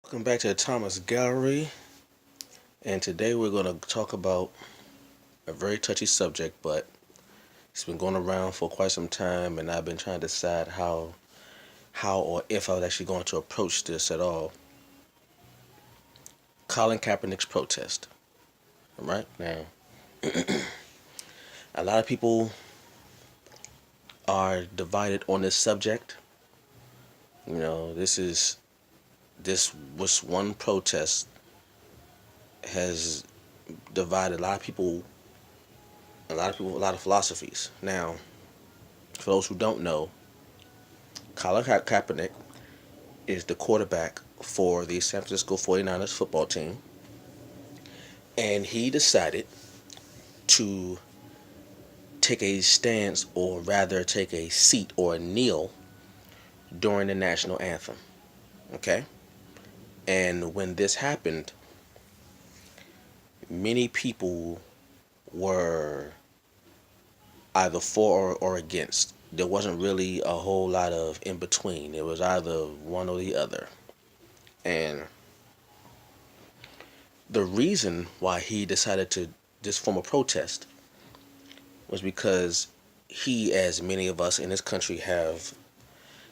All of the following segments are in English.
Welcome back to the Thomas Gallery, and today we're going to talk about a very touchy subject, but it's been going around for quite some time, and I've been trying to decide how or if I was actually going to approach this at all. Colin Kaepernick's protest. Right now, a lot of people are divided on this subject. This was one protest has divided a lot of philosophies. Now, for those who don't know, Colin Kaepernick is the quarterback for the San Francisco 49ers football team, and he decided to take a stance, or rather take a seat or a kneel during the national anthem. Okay? And when this happened, many people were either for or against. There wasn't really a whole lot of in between. It was either one or the other. And the reason why he decided to just form a protest was because he, as many of us in this country have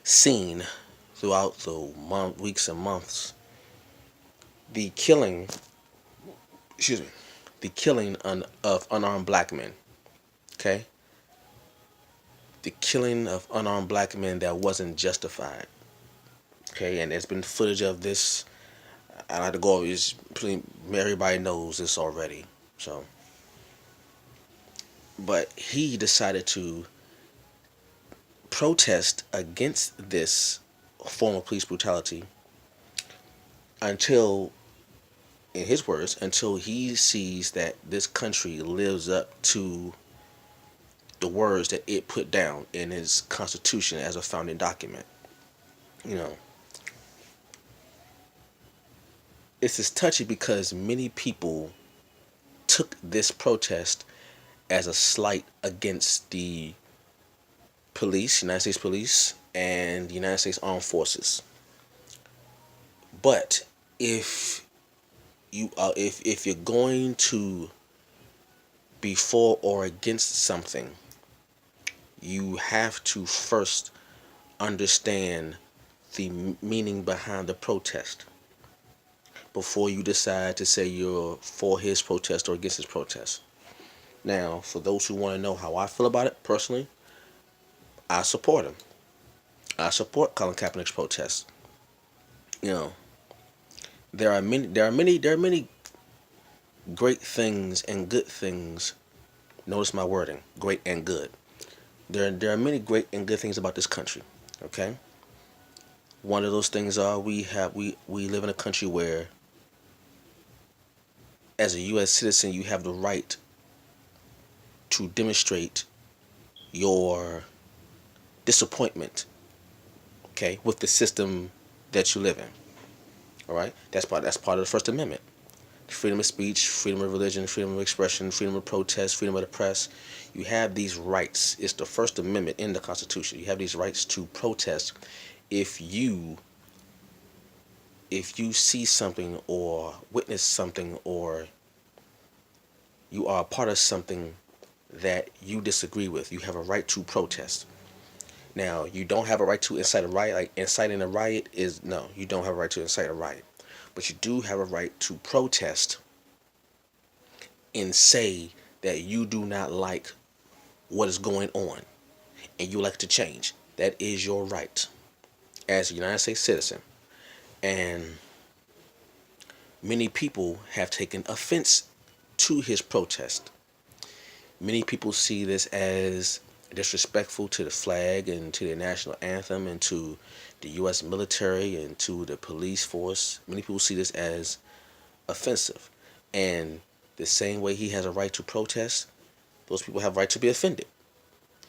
seen throughout the weeks and months, the killing, excuse me, the killing of unarmed black men. Okay, the killing of unarmed black men that wasn't justified. Okay, and there's been footage of this. I like to go over this. Everybody knows this already. So, but he decided to protest against this form of police brutality until, in his words, until he sees that this country lives up to the words that it put down in his Constitution as a founding document. You know, it's just touchy because many people took this protest as a slight against the police, United States Police, and the United States Armed Forces. But if you're going to be for or against something, you have to first understand the meaning behind the protest before you decide to say you're for his protest or against his protest. Now, for those who want to know how I feel about it personally, I support him. I support Colin Kaepernick's protest. You know, there are many great things and good things. Notice my wording: great and good. There are many great and good things about this country. Okay, one of those things are we live in a country where, as a U.S. citizen, you have the right to demonstrate your disappointment, okay, with the system that you live in. All right, that's part of the First Amendment: freedom of speech, freedom of religion, freedom of expression, freedom of protest, freedom of the press. You have these rights. It's the First Amendment in the Constitution. You have these rights to protest if you see something or witness something, or you are a part of something that you disagree with. You have a right to protest. Now, you don't have a right to incite a riot. Like, inciting a riot is, no, you don't have a right to incite a riot. But you do have a right to protest and say that you do not like what is going on and you like to change. That is your right as a United States citizen. And many people have taken offense to his protest. Many people see this as disrespectful to the flag and to the national anthem and to the U.S. military and to the police force. Many people see this as offensive. And the same way he has a right to protest, those people have a right to be offended.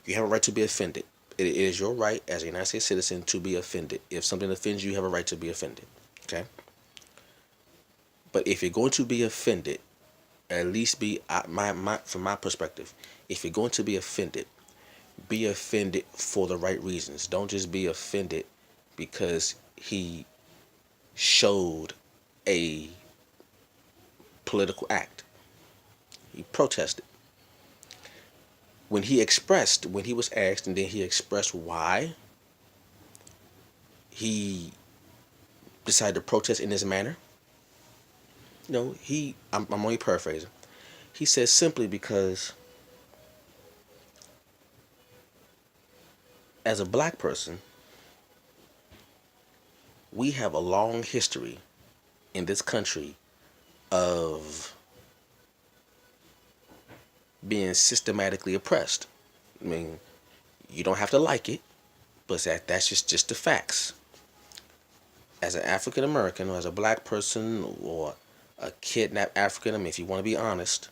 You have a right to be offended. It is your right as a United States citizen to be offended. If something offends you, you have a right to be offended. Okay? But if you're going to be offended, at least from my perspective, if you're going to be offended for the right reasons. Don't just be offended because he showed a political act. He protested. When he was asked, and then he expressed why he decided to protest in this manner, I'm only paraphrasing. He says simply because as a black person, we have a long history in this country of being systematically oppressed. I mean, you don't have to like it, but that's just the facts. As an African American or as a black person or a kidnapped African, I mean, if you want to be honest,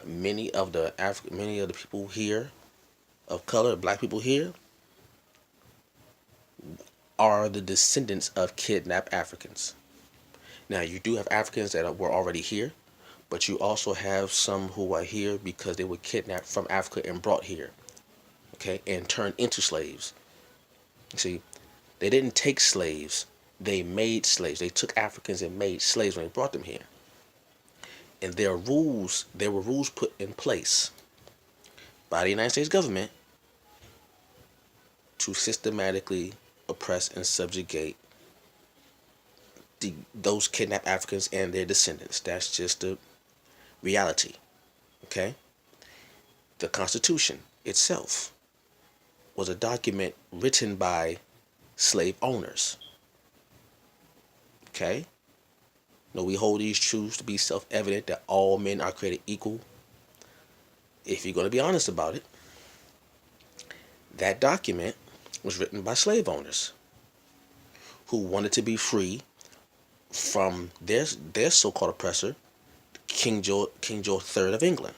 many of the people here of color, black people here, are the descendants of kidnapped Africans. Now, you do have Africans that were already here, but you also have some who are here because they were kidnapped from Africa and brought here, okay, and turned into slaves. See, they didn't take slaves, they made slaves. They took Africans and made slaves when they brought them here. And there were rules put in place by the United States government to systematically oppress and subjugate those kidnapped Africans and their descendants. That's just the reality. Okay? The Constitution itself was a document written by slave owners. Okay? We hold these truths to be self-evident that all men are created equal. If you're going to be honest about it, that document was written by slave owners who wanted to be free from their so-called oppressor, King George III of England.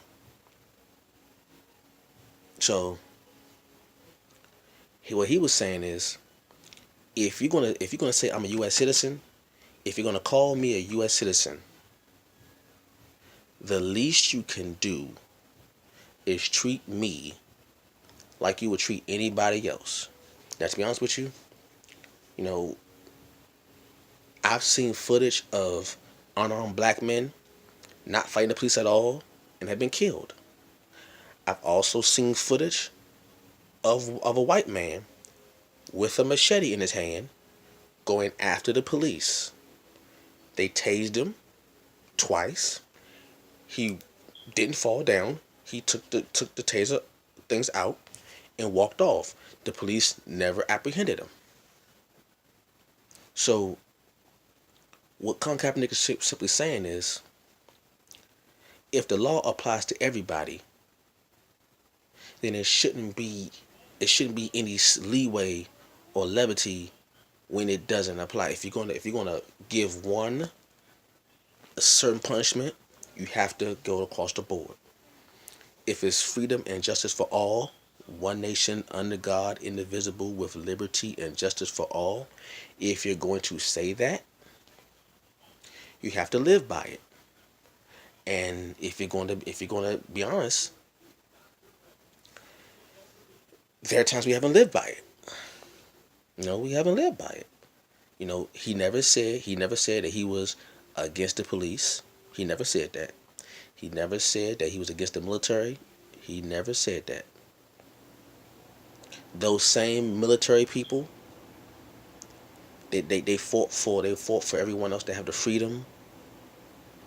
So what he was saying is, if you're gonna say I'm a U.S. citizen, if you're gonna call me a U.S. citizen, the least you can do is treat me like you would treat anybody else. Now, to be honest with you, I've seen footage of unarmed black men not fighting the police at all and have been killed. I've also seen footage of a white man with a machete in his hand going after the police. They tased him twice. He didn't fall down. He took the taser things out and walked off. The police never apprehended him. So what Colin Kaepernick is simply saying is, if the law applies to everybody, then it shouldn't be any leeway or levity when it doesn't apply. If you're gonna give one a certain punishment, you have to go across the board. If it's freedom and justice for all, one nation under God, indivisible, with liberty and justice for all, if you're going to say that, you have to live by it. And if you're going to be honest, there are times we haven't lived by it. We haven't lived by it. He never said that he was against the police. He never said that. He never said that he was against the military. He never said that. Those same military people, they fought for everyone else to have the freedom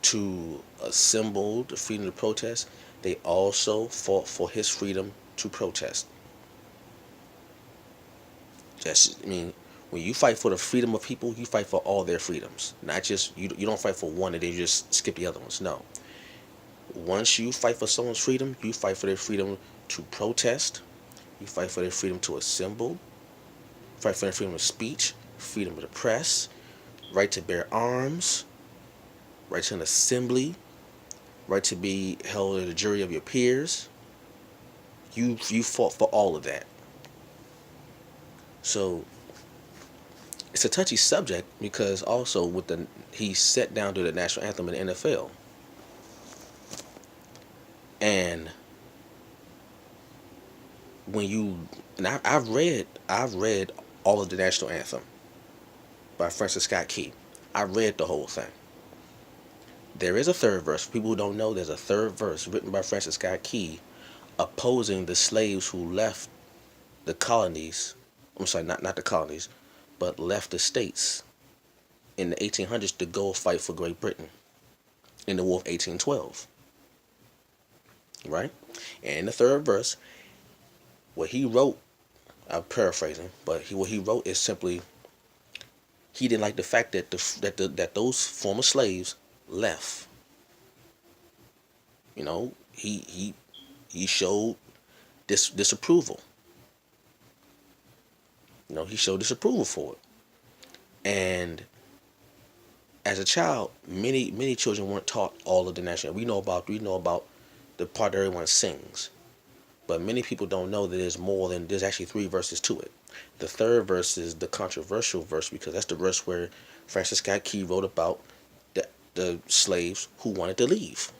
to assemble, the freedom to protest. They also fought for his freedom to protest. When you fight for the freedom of people, you fight for all their freedoms. Not just, you don't fight for one and then you just skip the other ones. No. Once you fight for someone's freedom, you fight for their freedom to protest. You fight for their freedom to assemble. Fight for their freedom of speech, freedom of the press, right to bear arms, right to an assembly, right to be held at a jury of your peers. You fought for all of that. So it's a touchy subject because also he sat down to the national anthem in the NFL. And I've read all of the national anthem by Francis Scott Key. I read the whole thing. There is a third verse. For people who don't know, there's a third verse written by Francis Scott Key opposing the slaves who left the colonies. I'm sorry, not the colonies, but left the states in the 1800s to go fight for Great Britain in the War of 1812. Right? And in the third verse, what he wrote, I'm paraphrasing, but what he wrote is simply he didn't like the fact that that those former slaves left. You know, he showed disapproval. You know, he showed disapproval for it. And as a child, many children weren't taught all of the national. We know about the part that everyone sings, but many people don't know that there's actually three verses to it. The third verse is the controversial verse because that's the verse where Francis Scott Key wrote about the slaves who wanted to leave.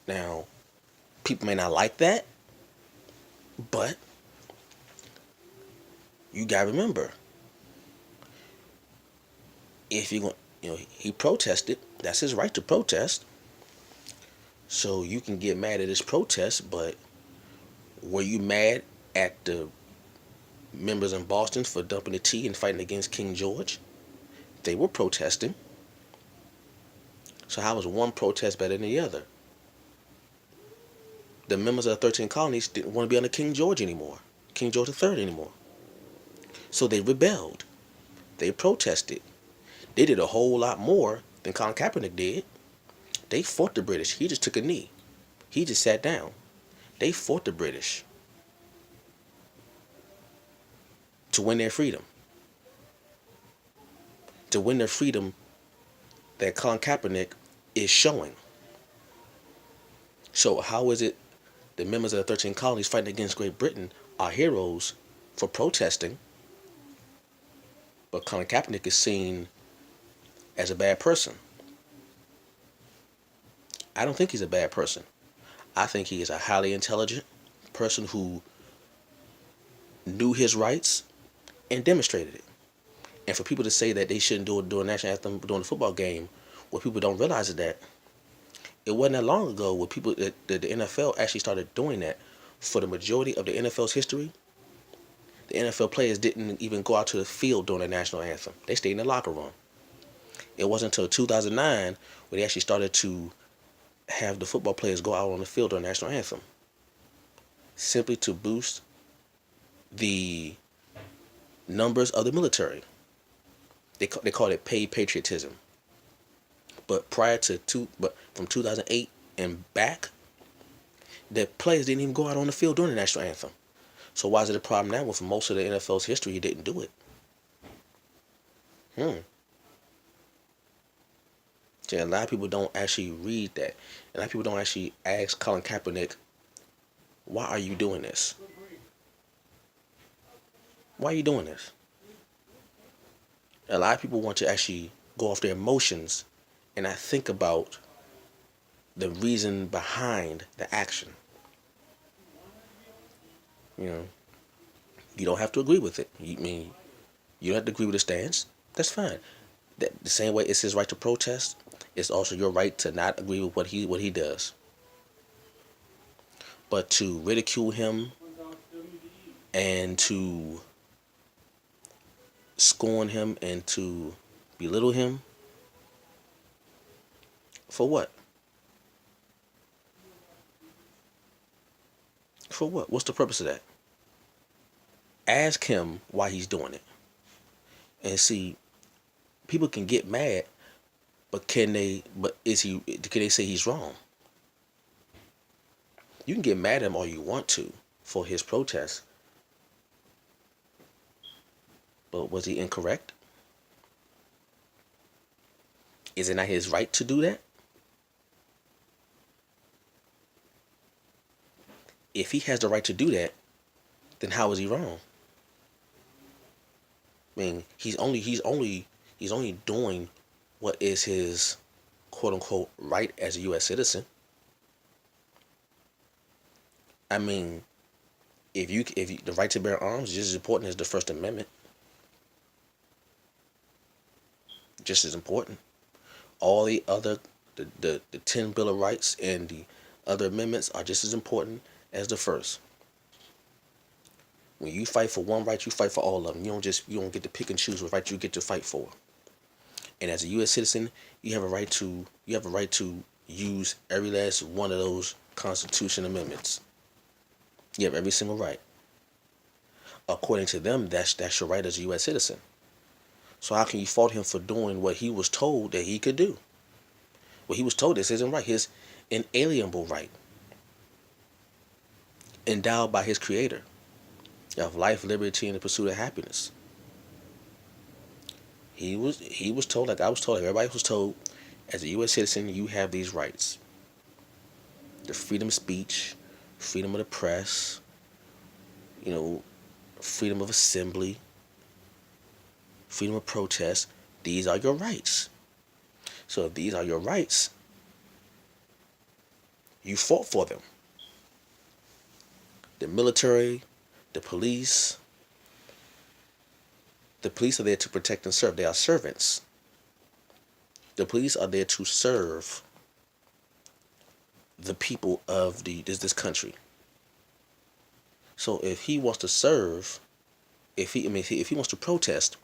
Now, people may not like that, but you gotta remember, if you're going, he protested. That's his right to protest. So you can get mad at his protest, but were you mad at the members in Boston for dumping the tea and fighting against King George? They were protesting. So how was one protest better than the other? The members of the 13 colonies didn't want to be under King George anymore, King George III anymore. So they rebelled. They protested. They did a whole lot more than Colin Kaepernick did. They fought the British. He just took a knee. He just sat down. They fought the British to win their freedom. To win their freedom that Colin Kaepernick is showing. So how is it the members of the 13 colonies fighting against Great Britain are heroes for protesting, but Colin Kaepernick is seen as a bad person? I don't think he's a bad person. I think he is a highly intelligent person who knew his rights and demonstrated it. And for people to say that they shouldn't do a national anthem during a football game, what people don't realize is that it wasn't that long ago where the NFL actually started doing that. For the majority of the NFL's history, the NFL players didn't even go out to the field during the national anthem. They stayed in the locker room. It wasn't until 2009 where they actually started to have the football players go out on the field during the national anthem, simply to boost the numbers of the military. They called it paid patriotism. But from 2008 and back, the players didn't even go out on the field during the national anthem. So why is it a problem now? Well, for most of the NFL's history, he didn't do it. See, a lot of people don't actually read that. A lot of people don't actually ask Colin Kaepernick, why are you doing this? Why are you doing this? A lot of people want to actually go off their emotions and not think about the reason behind the action. You don't have to agree with it. You don't have to agree with the stance. That's fine. The same way it's his right to protest, it's also your right to not agree with what he does. But to ridicule him and to scorn him and to belittle him, for what? For what? What's the purpose of that? Ask him why he's doing it. And see, people can get mad, but can they say he's wrong? You can get mad at him all you want to for his protest. But was he incorrect? Is it not his right to do that? If he has the right to do that, then how is he wrong? I mean, he's only doing what is his quote unquote right as a U.S. citizen. I mean, if you the right to bear arms is just as important as the First Amendment. just as important. All the 10 Bill of Rights and the other amendments are just as important as the first. When you fight for one right, you fight for all of them. You don't get to pick and choose what right you get to fight for. And as a U.S. citizen, you have a right to use every last one of those Constitution amendments. You have every single right. According to them, that's your right as a U.S. citizen. So how can you fault him for doing what he was told that he could do? Well, he was told this isn't right. His inalienable right, endowed by his Creator, of life, liberty, and the pursuit of happiness. He was told, like I was told, like everybody was told, as a U.S. citizen, you have these rights: the freedom of speech, freedom of the press, freedom of assembly, freedom of protest. These are your rights. So if these are your rights, you fought for them. The military, the police are there to protect and serve. They are servants. The police are there to serve the people of this country. So if he wants to serve, if he wants to protest,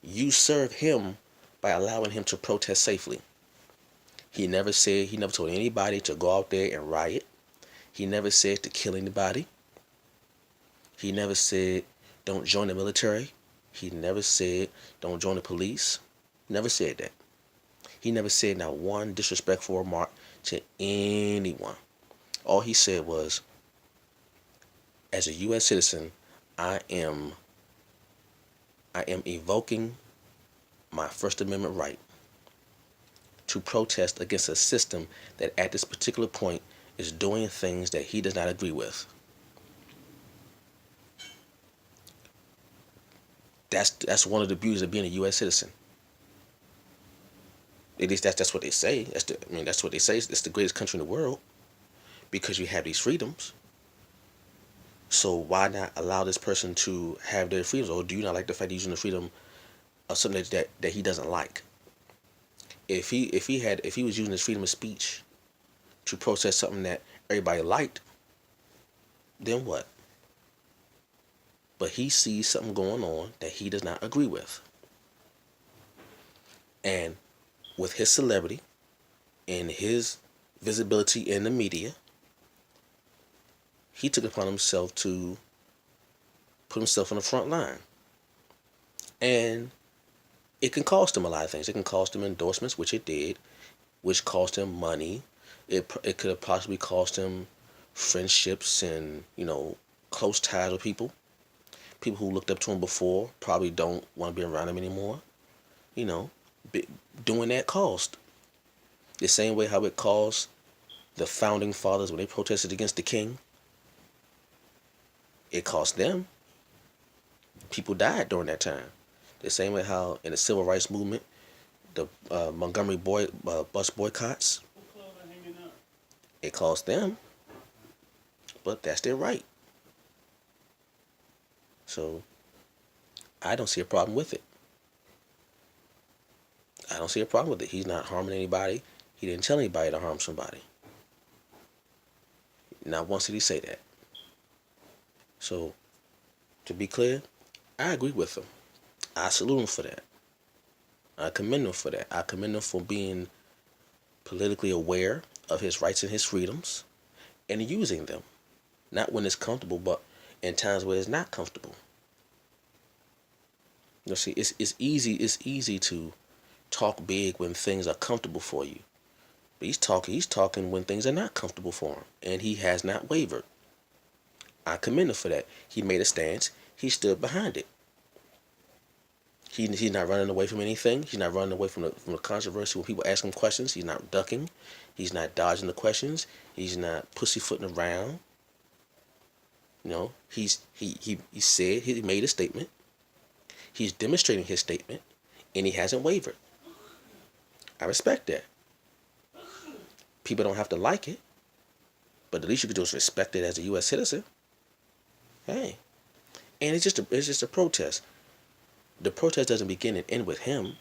you serve him by allowing him to protest safely. He never told anybody to go out there and riot. He never said to kill anybody. He never said don't join the military. He never said don't join the police. Never said that. He never said not one disrespectful remark to anyone. All he said was, as a U.S. citizen, I am evoking my First Amendment right to protest against a system that at this particular point is doing things that he does not agree with. That's one of the beauties of being a U.S. citizen. At least that's what they say. That's what they say. It's the greatest country in the world because you have these freedoms. So why not allow this person to have their freedoms? Or do you not like the fact he's using the freedom of something that he doesn't like? If he was using his freedom of speech to protest something that everybody liked, then what? But he sees something going on that he does not agree with. And with his celebrity and his visibility in the media, he took it upon himself to put himself on the front line. And it can cost him a lot of things. It can cost him endorsements, which it did, which cost him money. It could have possibly cost him friendships and, close ties with people. People who looked up to him before probably don't want to be around him anymore. Doing that cost. The same way how it cost the founding fathers when they protested against the king. It cost them. People died during that time. The same way how in the civil rights movement, the Montgomery bus boycotts, it cost them. But that's their right. So I don't see a problem with it. I don't see a problem with it. He's not harming anybody. He didn't tell anybody to harm somebody. Not once did he say that. So, to be clear, I agree with him. I salute him for that. I commend him for that. I commend him for being politically aware of his rights and his freedoms and using them. Not when it's comfortable, but in times where it's not comfortable. See, it's easy to talk big when things are comfortable for you. But he's talking when things are not comfortable for him. And he has not wavered. I commend him for that. He made a stance. He stood behind it. He's not running away from anything. He's not running away from the controversy when people ask him questions. He's not ducking. He's not dodging the questions. He's not pussyfooting around. He said, he made a statement. He's demonstrating his statement, and he hasn't wavered. I respect that. People don't have to like it, but the least you could do is respect it as a U.S. citizen. Hey, and it's just a protest. The protest doesn't begin and end with him.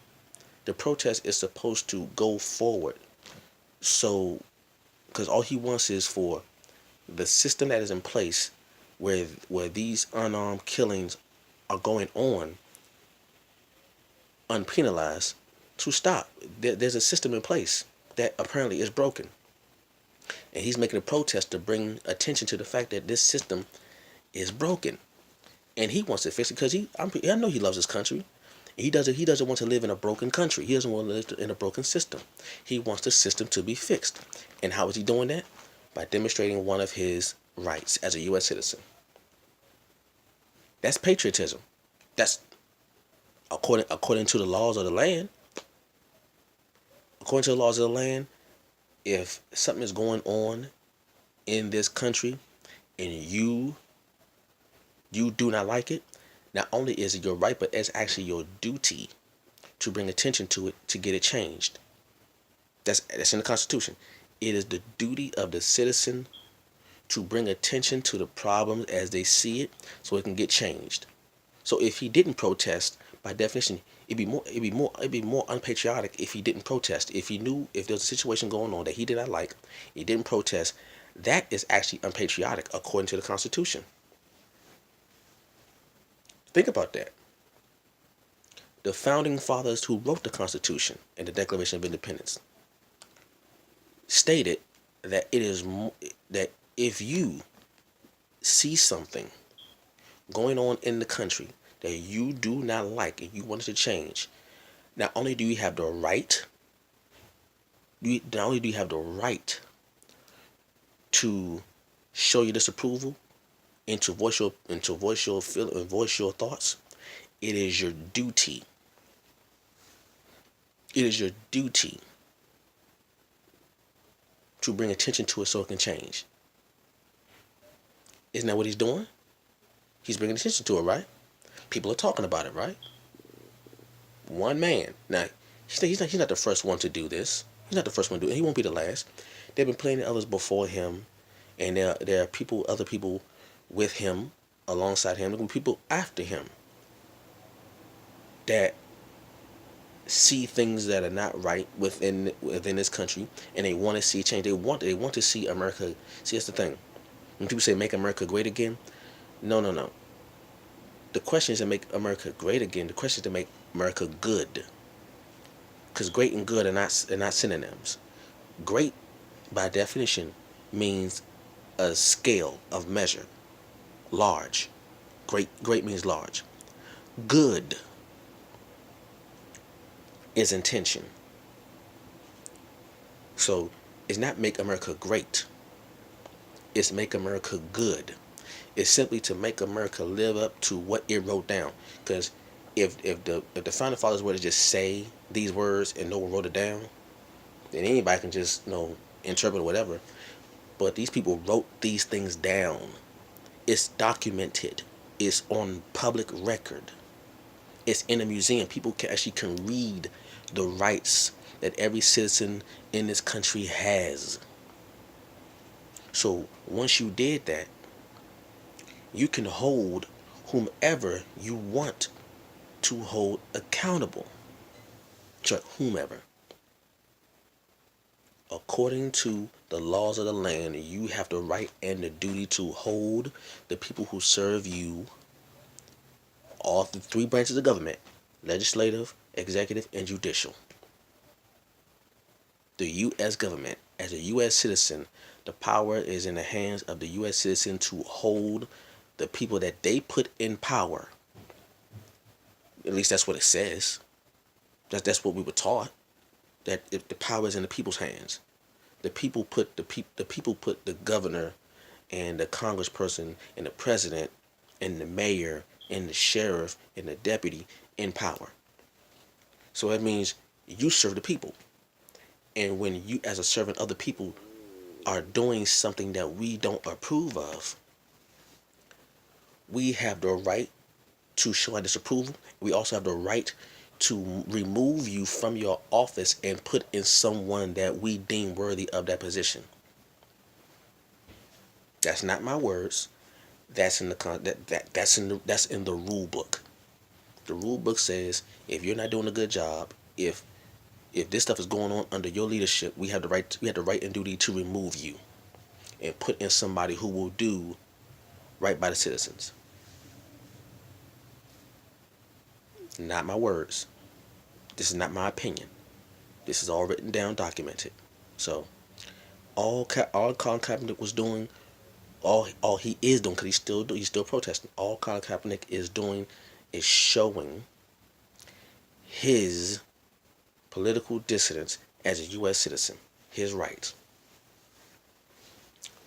The protest is supposed to go forward. So, because all he wants is for the system that is in place where these unarmed killings are going on unpenalized to stop. There's a system in place that apparently is broken. And he's making a protest to bring attention to the fact that this system is broken. And he wants to fix it because I know he loves his country. He doesn't want to live in a broken country. He doesn't want to live in a broken system. He wants the system to be fixed. And how is he doing that? By demonstrating one of his rights as a U.S. citizen. That's patriotism. That's according to the laws of the land. According to the laws of the land, if something is going on in this country and you do not like it, not only is it your right, but it's actually your duty to bring attention to it to get it changed. That's in the Constitution. It is the duty of the citizen to bring attention to the problems as they see it so it can get changed. So if he didn't protest, by definition, it'd be more unpatriotic if he didn't protest. If he knew if there's a situation going on that he did not like, he didn't protest, that is actually unpatriotic according to the Constitution. Think about that. The founding fathers who wrote the Constitution and the Declaration of Independence stated that that if you see something going on in the country that you do not like and you want it to change, not only do you have the right, to show your disapproval and to voice your feeling and voice your thoughts, it is your duty. It is your duty to bring attention to it so it can change. Isn't that what he's doing? He's bringing attention to it, right? People are talking about it, right? One man. Now, he's not the first one to do this. He's not the first one to do it. He won't be the last. There have been plenty of others before him, and there are other people with him, alongside him. There will be people after him that see things that are not right within this country, and they want to see change. They want to see America. See, that's the thing. When people say "Make America Great Again," no. The question is to make America great again. The question is to make America good. Because great and good are not synonyms. Great, by definition, means a scale of measure. Large. Great means large. Good is intention. So it's not make America great. It's make America good. It's simply to make America live up to what it wrote down. Because if the founding fathers were to just say these words and no one wrote it down, then anybody can just interpret whatever. But these people wrote these things down. It's documented. It's on public record. It's in a museum. People can read the rights that every citizen in this country has. So once you did that, you can hold whomever you want to hold accountable. So whomever. According to the laws of the land, you have the right and the duty to hold the people who serve you, all the three branches of government: legislative, executive, and judicial. The U.S. government, as a U.S. citizen, the power is in the hands of the U.S. citizen to hold the people that they put in power. At least that's what it says. That's what we were taught. That if the power is in the people's hands, the people put the governor and the congressperson and the president and the mayor and the sheriff and the deputy in power. So that means you serve the people. And when you, as a servant of the people, are doing something that we don't approve of, we have the right to show our disapproval. We also have the right to remove you from your office and put in someone that we deem worthy of that position. That's not my words. That's in the that's in the rule book. The rule book says if you're not doing a good job, if if this stuff is going on under your leadership, we have the right and duty to remove you and put in somebody who will do right by the citizens. Not my words. This is not my opinion. This is all written down, documented. So all Colin Kaepernick was doing, all he is doing, because he's still protesting. All Colin Kaepernick is doing is showing his political dissidence as a U.S. citizen, his rights.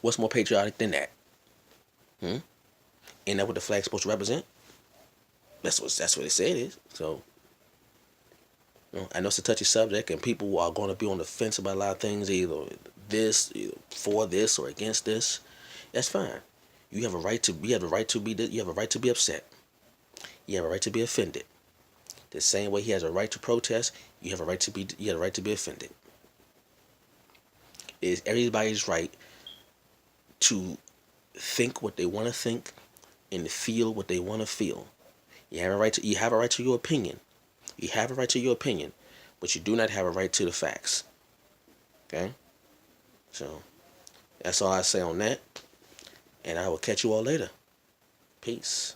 What's more patriotic than that? Ain't that what the flag's supposed to represent? That's what it said it is. So, I know it's a touchy subject, and people are going to be on the fence about a lot of things, either for this or against this. That's fine. You have a right to be upset. You have a right to be offended. The same way he has a right to protest, you have a right to be offended. It is everybody's right to think what they want to think and feel what they want to feel. You have a right to your opinion. You have a right to your opinion, but you do not have a right to the facts. Okay? So that's all I say on that. And I will catch you all later. Peace.